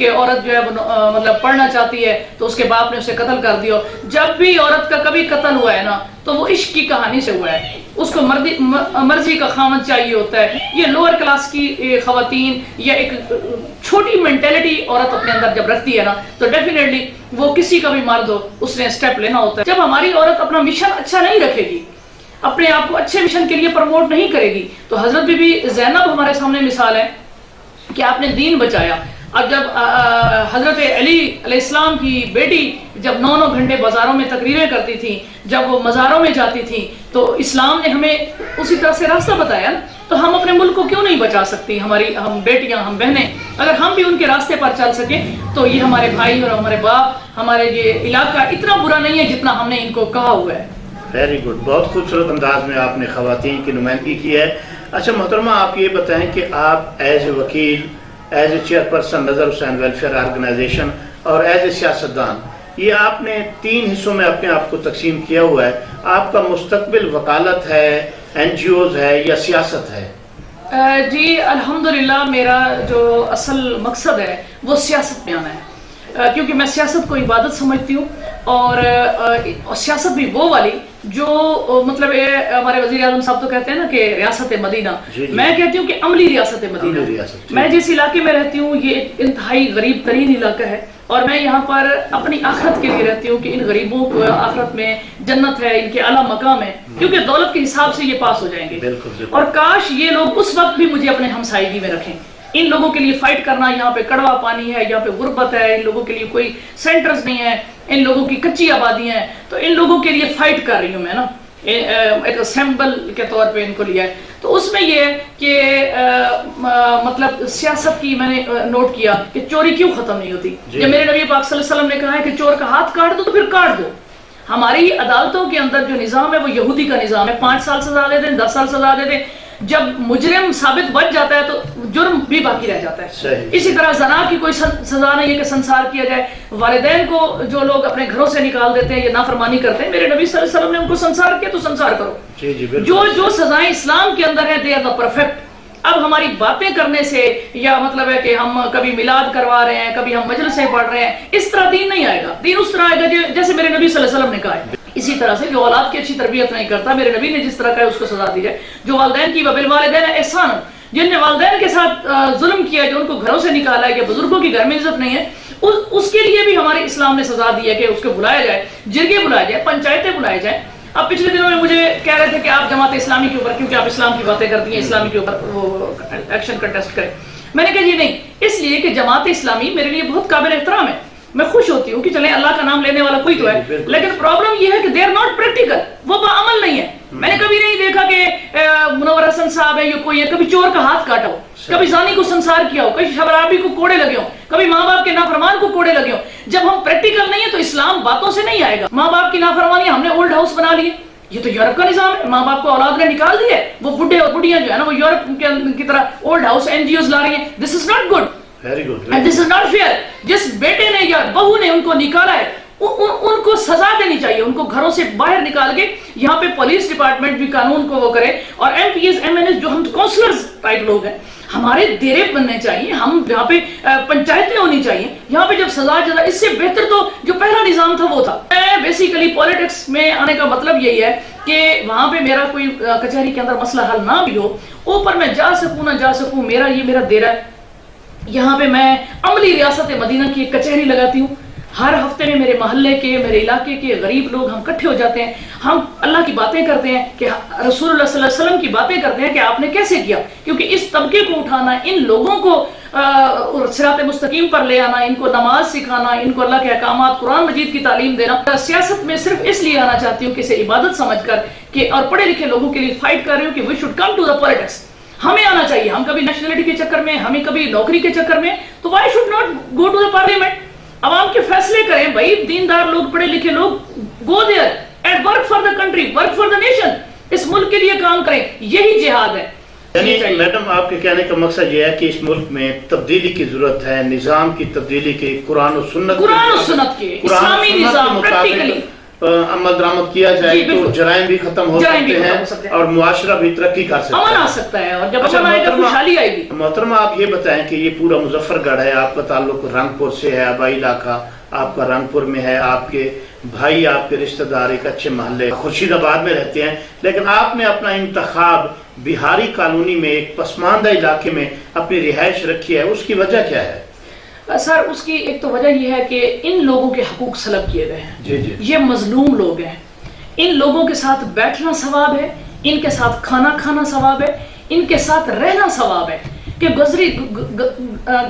کہ عورت جو ہے وہ مطلب پڑھنا چاہتی ہے تو اس کے باپ نے اسے قتل کر دیا. جب بھی عورت کا کبھی قتل ہوا ہے نا تو وہ عشق کی کہانی سے ہوا ہے. اس کو مرضی کا خامد چاہیے ہوتا ہے. یہ لوور کلاس کی خواتین یا ایک چھوٹی مینٹیلٹی عورت اپنے اندر جب رکھتی ہے نا تو ڈیفینیٹلی وہ کسی کا بھی مرد ہو اس نے اسٹیپ لینا ہوتا ہے. جب ہماری عورت اپنا مشن اچھا نہیں رکھے گی, اپنے آپ کو اچھے مشن کے لیے پروموٹ نہیں کرے گی, تو حضرت بی بی زینب ہمارے سامنے مثال ہے کہ آپ نے دین بچایا. اب جب حضرت علی علیہ السلام کی بیٹی جب 9 گھنٹے بازاروں میں تقریریں کرتی تھی, جب وہ مزاروں میں جاتی تھی, تو اسلام نے ہمیں اسی طرح سے راستہ بتایا. تو ہم اپنے ملک کو کیوں نہیں بچا سکتی؟ ہم بیٹیاں, ہم بہنیں, اگر ہم بھی ان کے راستے پر چل سکیں تو یہ ہمارے بھائی اور ہمارے باپ, ہمارے یہ علاقہ اتنا برا نہیں ہے جتنا ہم نے ان کو کہا ہوا ہے. ویری گڈ, بہت خوبصورت انداز میں آپ نے خواتین کی نمائندگی کی ہے. اچھا محترمہ, آپ یہ بتائیں کہ آپ ایز اے وکیل, ایز اے چیئرپرسن نظر حسین ویلفیئر آرگنائزیشن اور ایز اے سیاستدان, یہ آپ نے 3 حصوں میں اپنے آپ کو تقسیم کیا ہوا ہے. آپ کا مستقبل وکالت ہے, این جی اوز ہے یا سیاست ہے؟ جی الحمدللہ میرا جو اصل مقصد ہے وہ سیاست میں آنا ہے, کیونکہ میں سیاست کو عبادت سمجھتی ہوں, اور سیاست بھی وہ والی جو مطلب ہمارے وزیر اعظم صاحب تو کہتے ہیں نا کہ ریاست مدینہ, میں کہتی ہوں کہ عملی ریاست مدینہ. میں جس علاقے میں رہتی ہوں یہ انتہائی غریب ترین علاقہ ہے, اور میں یہاں پر اپنی آخرت کے لیے رہتی ہوں کہ ان غریبوں کو آخرت میں جنت ہے, ان کے اعلیٰ مقام ہے, کیونکہ دولت کے حساب سے یہ پاس ہو جائیں گے. اور کاش یہ لوگ اس وقت بھی مجھے اپنے ہمسائیگی میں رکھیں. ان لوگوں کے لیے فائٹ کرنا, یہاں پہ کڑوا پانی ہے, یہاں پہ غربت ہے, ان لوگوں کے لیے کوئی سینٹرز نہیں ہے, ان لوگوں کی کچی آبادیاں ہیں, تو ان لوگوں کے لیے فائٹ کر رہی ہوں میں نا, ایک سمبل کے طور پہ ان کو لیا ہے. تو اس میں یہ کہ مطلب سیاست کی میں نے نوٹ کیا کہ چوری کیوں ختم نہیں ہوتی. جب میرے نبی پاک صلی اللہ علیہ وسلم نے کہا ہے کہ چور کا ہاتھ کاٹ دو تو پھر کاٹ دو. ہماری عدالتوں کے اندر جو نظام ہے وہ یہودی کا نظام ہے, 5 سال سزا دے دیں, 10 سال سزا دے دیں, جب مجرم ثابت بچ جاتا ہے تو جرم بھی باقی رہ جاتا ہے. اسی طرح زنا کی کوئی سزا نہیں ہے کہ سنسار کیا جائے. والدین کو جو لوگ اپنے گھروں سے نکال دیتے ہیں یا نافرمانی کرتے ہیں, میرے نبی صلی اللہ علیہ وسلم نے ان کو سنسار کیا تو سنسار کرو. جو سزائیں اسلام کے اندر ہیں دے آر دا پرفیکٹ. اب ہماری باتیں کرنے سے یا مطلب ہے کہ ہم کبھی میلاد کروا رہے ہیں, کبھی ہم مجلسیں پڑھ رہے ہیں, اس طرح دین نہیں آئے گا. دین اس طرح آئے گا جیسے میرے نبی صلی اللہ علیہ وسلم نے کہا ہے. اسی طرح سے جو اولاد کی اچھی تربیت نہیں کرتا, میرے نبی نے جس طرح کہا اس کو سزا دی جائے. جو والدین کی وبالوالدین احسان, جن نے والدین کے ساتھ ظلم کیا ہے, جو ان کو گھروں سے نکالا ہے, کہ بزرگوں کی گھر میں عزت نہیں ہے, اس کے لیے بھی ہمارے اسلام نے سزا دی ہے کہ اس کو بلایا جائے, جرگے بلائے جائے, پنچایتیں بلائے جائیں. اب پچھلے دنوں میں مجھے کہہ رہے تھے کہ آپ جماعت اسلامی کے اوپر, کیونکہ آپ اسلام کی باتیں کرتی ہیں, اسلامی کے اوپر وہ ایکشن کنٹیسٹ کریں. میں نے کہا جی نہیں, اس لیے کہ جماعت اسلامی میرے لیے بہت قابل احترام ہے. میں خوش ہوتی ہوں کہ چلیں اللہ کا نام لینے والا کوئی تو ہے, لیکن پرابلم یہ ہے کہ دے آر ناٹ پریکٹیکل, وہ عمل نہیں ہے. میں نے کبھی نہیں دیکھا کہ منور حسن صاحب ہے یا کوئی ہے, کبھی چور کا ہاتھ کاٹا ہو, کبھی زانی کو سنسار کیا ہو, کبھی شرابی کو کوڑے لگے ہوں, کبھی ماں باپ کے نافرمان کو کوڑے لگے ہوں. جب ہم پریکٹیکل نہیں ہے تو اسلام باتوں سے نہیں آئے گا. ماں باپ کی نافرمانی ہم نے اولڈ ہاؤس بنا لیے, یہ تو یورپ کا نظام ہے. ماں باپ کو اولاد نے نکال دیا, وہ بڈھے اور بڑھیاں جو ہے نا وہ یورپ کی طرح old house N G Os لا رہی ہیں. This is not good, and this is not fair. جس بیٹے نے یا بہو نے ان کو نکالا ہے ان کو سزا دینی چاہیے, ان کو گھروں سے باہر نکال کے یہاں پہ پولیس ڈپارٹمنٹ بھی قانون کو وہ کرے, اور M P S M N S جو ہم کونسلرز ٹائپ لوگ ہیں, ہمارے دیرے بننے چاہیے, ہم یہاں پہ پنچایتیں ہونی چاہیے, یہاں پہ جب سزا جزا, اس سے بہتر تو جو پہلا نظام تھا وہ تھا. بیسیکلی پولیٹکس میں آنے کا مطلب یہی ہے کہ وہاں پہ میرا کوئی کچہری کے اندر مسئلہ حل نہ بھی ہو, اوپر میں جا سکوں نہ جا سکوں, یہ میرا دیرہ ہے. یہاں پہ میں عملی ریاست مدینہ کی ایک کچہری لگاتی ہوں. ہر ہفتے میں میرے محلے کے, میرے علاقے کے غریب لوگ ہم اکٹھے ہو جاتے ہیں, ہم اللہ کی باتیں کرتے ہیں, کہ رسول اللہ صلی اللہ علیہ وسلم کی باتیں کرتے ہیں کہ آپ نے کیسے کیا, کیونکہ اس طبقے کو اٹھانا, ان لوگوں کو صراط مستقیم پر لے آنا, ان کو نماز سکھانا, ان کو اللہ کے احکامات قرآن مجید کی تعلیم دینا. سیاست میں صرف اس لیے آنا چاہتی ہوں کہ اسے عبادت سمجھ کر کہ, اور پڑھے لکھے لوگوں کے لیے فائٹ کر رہی ہوں کہ we should come to the politics. ہمیں آنا چاہیے, ہم کبھی نیشنلٹی کے چکر میں, ہمیں کبھی نوکری کے چکر میں, تو why should not go to the parliament. عوام کے فیصلے کریں بھائی, دیندار لوگ, پڑھے لکھے لوگ, go there and work for the country, work for the nation, اس ملک کے لیے کام کریں, یہی جہاد ہے. یعنی میڈم آپ کے کہنے کا مقصد یہ ہے کہ اس ملک میں تبدیلی کی ضرورت ہے, نظام کی تبدیلی کی, قرآن و سنت کے اسلامی نظام پریکٹیکلی عمل درآمد کیا جائے تو جرائم بھی ختم ہو سکتے ہیں اور معاشرہ بھی ترقی کر سکتا ہے، امن آ سکتا ہے، اور جب امن آئے گا خوشحالی آئے گی۔ محترمہ آپ یہ بتائیں کہ یہ پورا مظفر گڑھ ہے، آپ کا تعلق رنگپور سے ہے، آبائی علاقہ آپ کا رنگپور میں ہے، آپ کے بھائی آپ کے رشتہ دار ایک اچھے محلے خورشید آباد میں رہتے ہیں، لیکن آپ نے اپنا انتخاب بہاری کالونی میں ایک پسماندہ علاقے میں اپنی رہائش رکھی ہے، اس کی وجہ کیا ہے؟ سر اس کی ایک تو وجہ یہ ہے کہ ان لوگوں کے حقوق سلب کیے گئے ہیں، جی یہ مظلوم لوگ ہیں، ان لوگوں کے ساتھ بیٹھنا ثواب ہے، ان کے ساتھ کھانا کھانا ثواب ہے، ان کے ساتھ رہنا ثواب ہے، کہ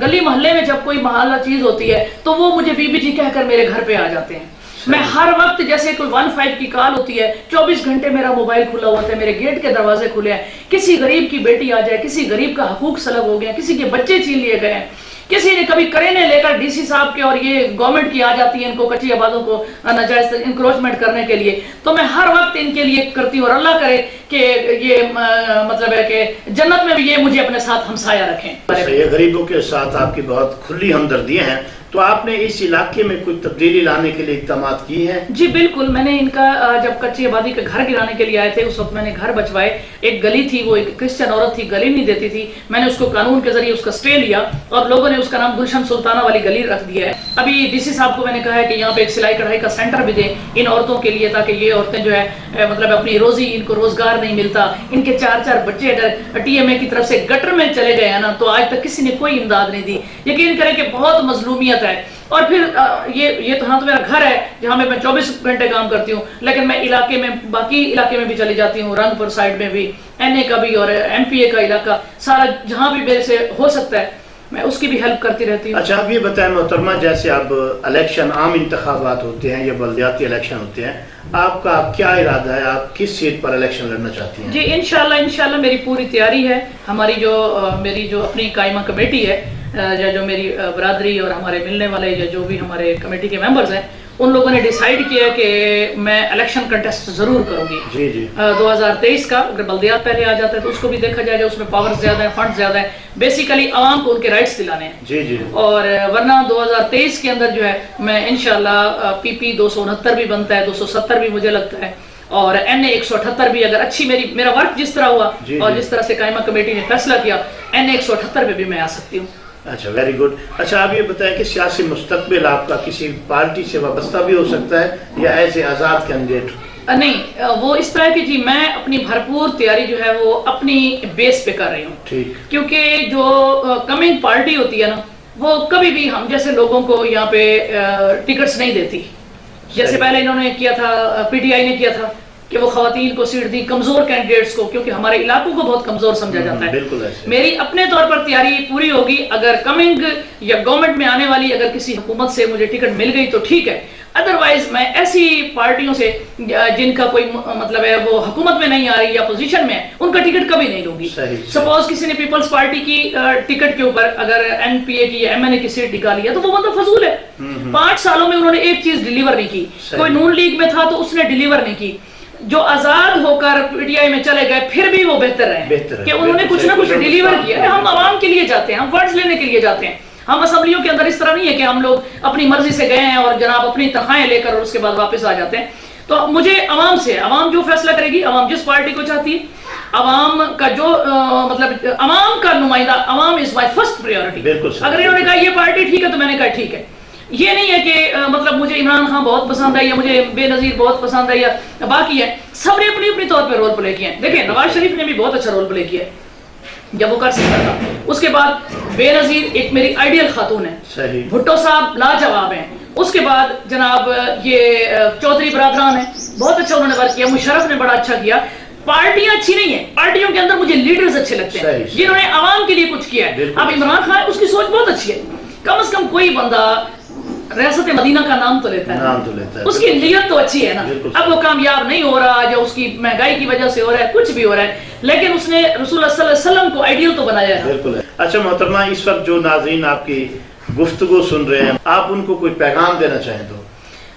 گلی محلے میں جب کوئی محلہ چیز ہوتی ہے تو وہ مجھے بی بی جی کہہ کر میرے گھر پہ آ جاتے ہیں، میں ہر وقت جیسے کوئی 15 کی کال ہوتی ہے 24 گھنٹے میرا موبائل کھلا ہوتا ہے، میرے گیٹ کے دروازے کھلے ہیں، کسی غریب کی بیٹی آ جائے، کسی غریب کا حقوق سلب ہو گیا، کسی کے بچے چھین لیے گئے ہیں، کسی نے کبھی کرینے لے کر ڈی سی صاحب کے اور یہ گورنمنٹ کی آ جاتی ہے ان کو کچی آبادوں کو ناجائز انکروچمنٹ کرنے کے لیے، تو میں ہر وقت ان کے لیے کرتی ہوں، اور اللہ کرے کہ یہ مطلب ہے کہ جنت میں بھی یہ مجھے اپنے ساتھ ہمسایہ رکھیں۔ یہ غریبوں کے ساتھ آپ کی بہت کھلی ہمدردیاں ہیں، تو آپ نے اس علاقے میں کوئی تبدیلی لانے کے لیے اقدامات کی ہیں؟ جی بالکل، میں نے ان کا جب کچی آبادی کے گھر گرانے کے لیے آئے تھے اس وقت میں نے گھر بچوائے، ایک گلی تھی وہ ایک کرسچن عورت تھی، گلی نہیں دیتی تھی، میں نے اس کو قانون کے ذریعے اس کا سٹے لیا اور لوگوں نے اس کا نام گلشن سلطانہ والی گلی رکھ دیا ہے۔ ابھی ڈی سی صاحب کو میں نے کہا ہے کہ یہاں پہ ایک سلائی کڑھائی کا سینٹر بھی دیں ان عورتوں کے لیے، تاکہ یہ عورتیں جو ہے مطلب اپنی روزی، ان کو روزگار نہیں ملتا، ان کے 4 بچے اگر ٹی ایم اے کی طرف سے گٹر میں چلے گئے ہیں نا تو آج تک کسی نے کوئی امداد نہیں دی۔ یقین کریں کہ بہت مظلومیت ہے، اور پھر یہ تو ہاں تو میرا گھر ہے جہاں میں 24 گھنٹے کام کرتی ہوں، لیکن میں علاقے میں باقی علاقے میں بھی چلی جاتی ہوں، رنگپور سائڈ میں بھی، این اے کا بھی اور ایم پی اے کا علاقہ، سارا جہاں بھی میرے سے ہو سکتا ہے میں اس کی بھی ہیلپ کرتی رہتی ہوں۔ اچھا آپ یہ بتائیں محترمہ، جیسے اب الیکشن عام انتخابات ہوتے ہیں یا بلدیاتی الیکشن ہوتے ہیں، آپ کا کیا ارادہ ہے، آپ کس سیٹ پر الیکشن لڑنا چاہتی ہیں؟ جی انشاءاللہ میری پوری تیاری ہے، ہماری میری جو اپنی قائمہ کمیٹی ہے، جو میری برادری اور ہمارے ملنے والے جو بھی ہمارے کمیٹی کے ممبرز ہیں، ان لوگوں نے ڈیسائیڈ کیا کہ میں الیکشن کنٹیسٹ ضرور کروں گی۔ جی 2023 کا اگر بلدیات پہلے آ جاتا ہے تو اس کو بھی دیکھا جائے گا، اس میں پاور زیادہ ہے، فنڈ زیادہ ہے، بیسیکلی عوام کو ان کے رائٹس دلانے ہیں۔ جی اور ورنہ 2023 کے اندر جو ہے میں انشاءاللہ پی پی 269 بھی بنتا ہے، 270 بھی مجھے لگتا ہے، اور این اے 178 بھی اگر اچھی میرا ورک جس طرح ہوا اور جس طرح سے قائمہ کمیٹی نے فیصلہ کیا، این اے 178 پہ بھی میں آ سکتی ہوں۔ اچھا ویری گڈ۔ اچھا آپ یہ بتائیں کہ سیاسی مستقبل آپ کا کسی پارٹی سے وابستہ بھی ہو سکتا ہے یا ایسے آزاد کینڈیڈیٹ؟ نہیں، وہ اس طرح کی جی میں اپنی بھرپور تیاری جو ہے وہ اپنی بیس پہ کر رہی ہوں، ٹھیک، کیونکہ جو کمنگ پارٹی ہوتی ہے نا وہ کبھی بھی ہم جیسے لوگوں کو یہاں پہ ٹکٹس نہیں دیتی، جیسے پہلے انہوں نے کیا تھا، پی ٹی آئی نے کیا تھا کہ وہ خواتین کو سیٹ دی، کمزور کینڈیڈیٹس کو، کیونکہ ہمارے علاقوں کو بہت کمزور سمجھا جاتا ہے۔ بالکل ایسے میری اپنے طور پر تیاری پوری ہوگی، اگر کمنگ یا گورنمنٹ میں آنے والی اگر کسی حکومت سے مجھے ٹکٹ مل گئی تو ٹھیک ہے، ادروائز میں ایسی پارٹیوں سے جن کا کوئی مطلب ہے وہ حکومت میں نہیں آ رہی یا پوزیشن میں ہے ان کا ٹکٹ کبھی نہیں لوں گی۔ سپوز کسی نے پیپلز پارٹی کی ٹکٹ کے اوپر اگر این پی اے کی یا ایم این اے کی سیٹ نکالی ہے تو وہ مطلب فضول ہے، 5 سالوں میں انہوں نے ایک چیز ڈیلیور نہیں کی، کوئی نون لیگ میں تھا تو اس نے ڈیلیور نہیں کی، جو آزاد ہو کر پی ٹی آئی میں چلے گئے پھر بھی وہ بہتر رہے کہ انہوں نے کچھ نہ کچھ ڈیلیور کیا ہے۔ ہم عوام کے لیے جاتے ہیں، ہم ورڈز لینے کے لیے جاتے ہیں، ہم اسمبلیوں کے اندر اس طرح نہیں ہے کہ ہم لوگ اپنی مرضی سے گئے ہیں اور جناب اپنی تنخواہیں لے کر اور اس کے بعد واپس آ جاتے ہیں۔ تو مجھے عوام سے، عوام جو فیصلہ کرے گی، عوام جس پارٹی کو چاہتی ہے، عوام کا جو مطلب عوام کا نمائندہ، عوام از مائی فرسٹ پریورٹی۔ اگر انہوں نے کہا یہ پارٹی ٹھیک ہے تو میں نے کہا ٹھیک ہے۔ یہ نہیں ہے کہ مطلب مجھے عمران خان بہت پسند ہے یا مجھے بے نظیر بہت پسند ہے یا باقی ہے، سب نے اپنی اپنی طور پہ رول پلے کیا ہے۔ دیکھیں نواز شریف نے بھی بہت اچھا رول پلے کیا ہے جب وہ کر سکتا تھا، اس کے بعد بے نظیر ایک میری آئیڈیل خاتون ہے، بھٹو صاحب لاجواب ہیں، اس کے بعد جناب یہ چودھری برادران ہیں، بہت اچھا انہوں نے ورک کیا، مشرف نے بڑا اچھا کیا۔ پارٹیاں اچھی نہیں ہیں، پارٹیوں کے اندر مجھے لیڈرز اچھے لگتے ہیں جنہوں نے عوام کے لیے کچھ کیا ہے۔ اب عمران خان اس کی سوچ بہت اچھی ہے، کم از کم کوئی بندہ ریاست مدینہ کا نام تو لیتا ہے، اس کی نیت تو اچھی ہے نا۔ اب وہ کامیاب نہیں ہو رہا یا اس کی مہنگائی کی وجہ سے ہو رہا ہے، کچھ بھی ہو رہا ہے، لیکن اس نے رسول اللہ صلی اللہ علیہ وسلم کو آئیڈیل تو بنایا ہے۔ بالکل ہے۔ اچھا محترمہ، اس وقت جو ناظرین آپ کی گفتگو سن رہے ہیں، آپ ان کو کوئی پیغام دینا چاہیں تو؟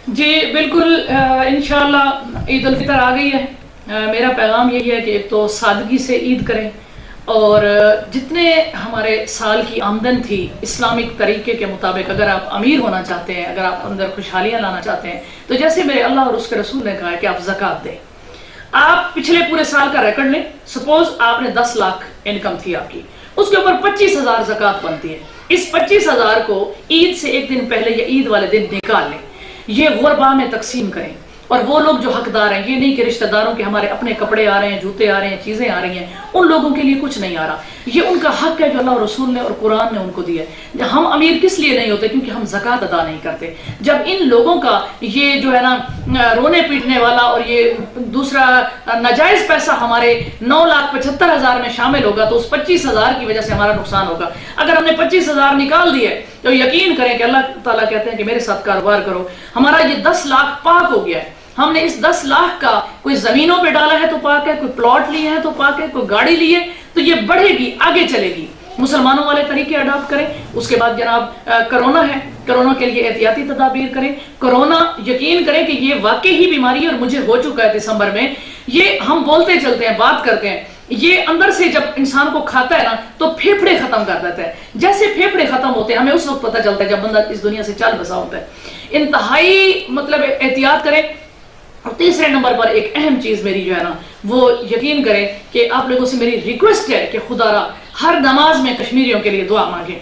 جی بالکل، انشاءاللہ عید الفطر آ گئی ہے، میرا پیغام یہی ہے کہ ایک تو سادگی سے عید کریں، اور جتنے ہمارے سال کی آمدن تھی اسلامک طریقے کے مطابق، اگر آپ امیر ہونا چاہتے ہیں، اگر آپ اندر خوشحالیاں لانا چاہتے ہیں، تو جیسے میرے اللہ اور اس کے رسول نے کہا ہے کہ آپ زکوٰۃ دیں۔ آپ پچھلے پورے سال کا ریکارڈ لیں، سپوز آپ نے 10 لاکھ انکم تھی آپ کی، اس کے اوپر 25,000 زکوٰۃ بنتی ہے۔ اس 25,000 کو عید سے ایک دن پہلے یا عید والے دن نکال لیں، یہ غربا میں تقسیم کریں، اور وہ لوگ جو حقدار ہیں، یہ نہیں کہ رشتہ داروں کے ہمارے اپنے کپڑے آ رہے ہیں، جوتے آ رہے ہیں، چیزیں آ رہی ہیں، ان لوگوں کے لیے کچھ نہیں آ رہا، یہ ان کا حق ہے جو اللہ اور رسول نے اور قرآن نے ان کو دیا ہے۔ ہم امیر کس لیے نہیں ہوتے؟ کیونکہ ہم زکوٰۃ ادا نہیں کرتے۔ جب ان لوگوں کا یہ جو ہے نا رونے پیٹنے والا اور یہ دوسرا ناجائز پیسہ ہمارے 9,75,000 میں شامل ہوگا، تو اس 25,000 کی وجہ سے ہمارا نقصان ہوگا۔ اگر ہم نے 25,000 نکال دیے تو یقین کریں کہ اللہ تعالیٰ کہتے ہیں کہ میرے ساتھ کاروبار کرو، ہمارا یہ 10 لاکھ پاک ہو گیا ہے۔ ہم نے اس 10 لاکھ کا کوئی زمینوں پہ ڈالا ہے تو پاک ہے، کوئی پلاٹ لیے ہیں تو پاک ہے، کوئی گاڑی لی ہے تو یہ بڑھے گی، آگے چلے گی۔ مسلمانوں والے طریقے اڈاپٹ کریں۔ اس کے بعد جناب کرونا ہے، کرونا کے لیے احتیاطی تدابیر کریں۔ کرونا یقین کریں کہ یہ واقعی ہی بیماری ہے اور مجھے ہو چکا ہے دسمبر میں۔ یہ ہم بولتے چلتے ہیں، بات کرتے ہیں، یہ اندر سے جب انسان کو کھاتا ہے نا تو پھیپھڑے ختم کر دیتا ہے۔ جیسے پھیپھڑے ختم ہوتے ہیں ہمیں اس وقت پتہ چلتا ہے جب بندہ اس دنیا سے چل بسا ہوتا ہے۔ انتہائی مطلب احتیاط کریں۔ اور تیسرے نمبر پر ایک اہم چیز میری جو ہے نا وہ یقین کریں کہ آپ لوگوں سے میری ریکویسٹ ہے کہ خدا را ہر نماز میں کشمیریوں کے لیے دعا مانگیں۔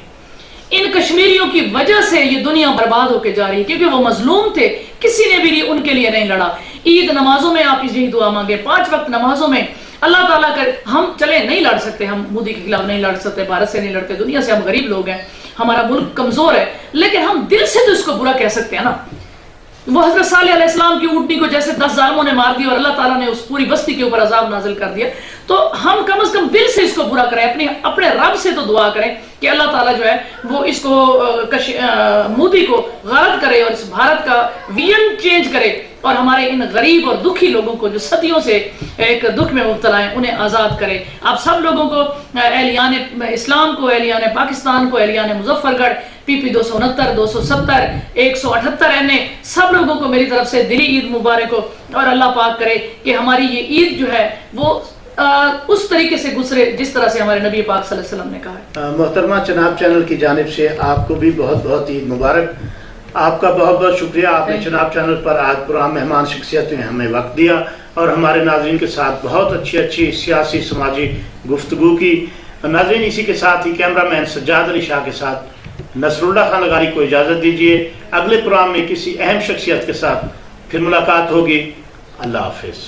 ان کشمیریوں کی وجہ سے یہ دنیا برباد ہو کے جا رہی ہے، کیونکہ وہ مظلوم تھے، کسی نے بھی ان کے لیے نہیں لڑا۔ عید نمازوں میں آپ یہی دعا مانگیں، 5 وقت نمازوں میں اللہ تعالیٰ کر ہم چلے نہیں لڑ سکتے، ہم مودی کے خلاف نہیں لڑ سکتے، بھارت سے نہیں لڑتے، دنیا سے ہم غریب لوگ ہیں، ہمارا ملک کمزور ہے، لیکن ہم دل سے تو اس کو برا کہہ سکتے ہیں نا۔ وہ حضرت صالح علیہ السلام کی اونٹنی کو جیسے 10 ظالموں نے مار دیا اور اللہ تعالیٰ نے اس پوری بستی کے اوپر عذاب نازل کر دیا، تو ہم کم از کم دل سے اس کو برا کریں، اپنے رب سے تو دعا کریں کہ اللہ تعالیٰ جو ہے وہ اس کو مودی کو غلط کرے اور اس بھارت کا ویژن چینج کرے، اور ہمارے ان غریب اور دکھی لوگوں کو جو صدیوں سے ایک دکھ میں مبتلا ہیں انہیں آزاد کرے۔ آپ سب لوگوں کو، اہلیان اسلام کو، اہلیان پاکستان کو، اہلیان مظفر گڑھ، PP 269 270 178 NA، سب لوگوں کو میری طرف سے دلی عید مبارک ہو، اور اللہ پاک کرے کہ ہماری یہ عید جو ہے وہ اس طریقے سے گزرے جس طرح سے ہمارے نبی پاک صلی اللہ علیہ وسلم نے کہا ہے۔ محترمہ چناب چینل کی جانب سے آپ کو بھی بہت بہت عید مبارک۔ آپ کا بہت بہت شکریہ، آپ نے چناب چینل پر آج پروگرام مہمان شخصیت میں ہمیں وقت دیا اور ہمارے ناظرین کے ساتھ بہت اچھی سیاسی سماجی گفتگو کی۔ ناظرین، اسی کے ساتھ ہی کیمرہ مین سجاد علی شاہ کے ساتھ نصر اللہ خان لغاری کو اجازت دیجیے۔ اگلے پروگرام میں کسی اہم شخصیت کے ساتھ پھر ملاقات ہوگی۔ اللہ حافظ۔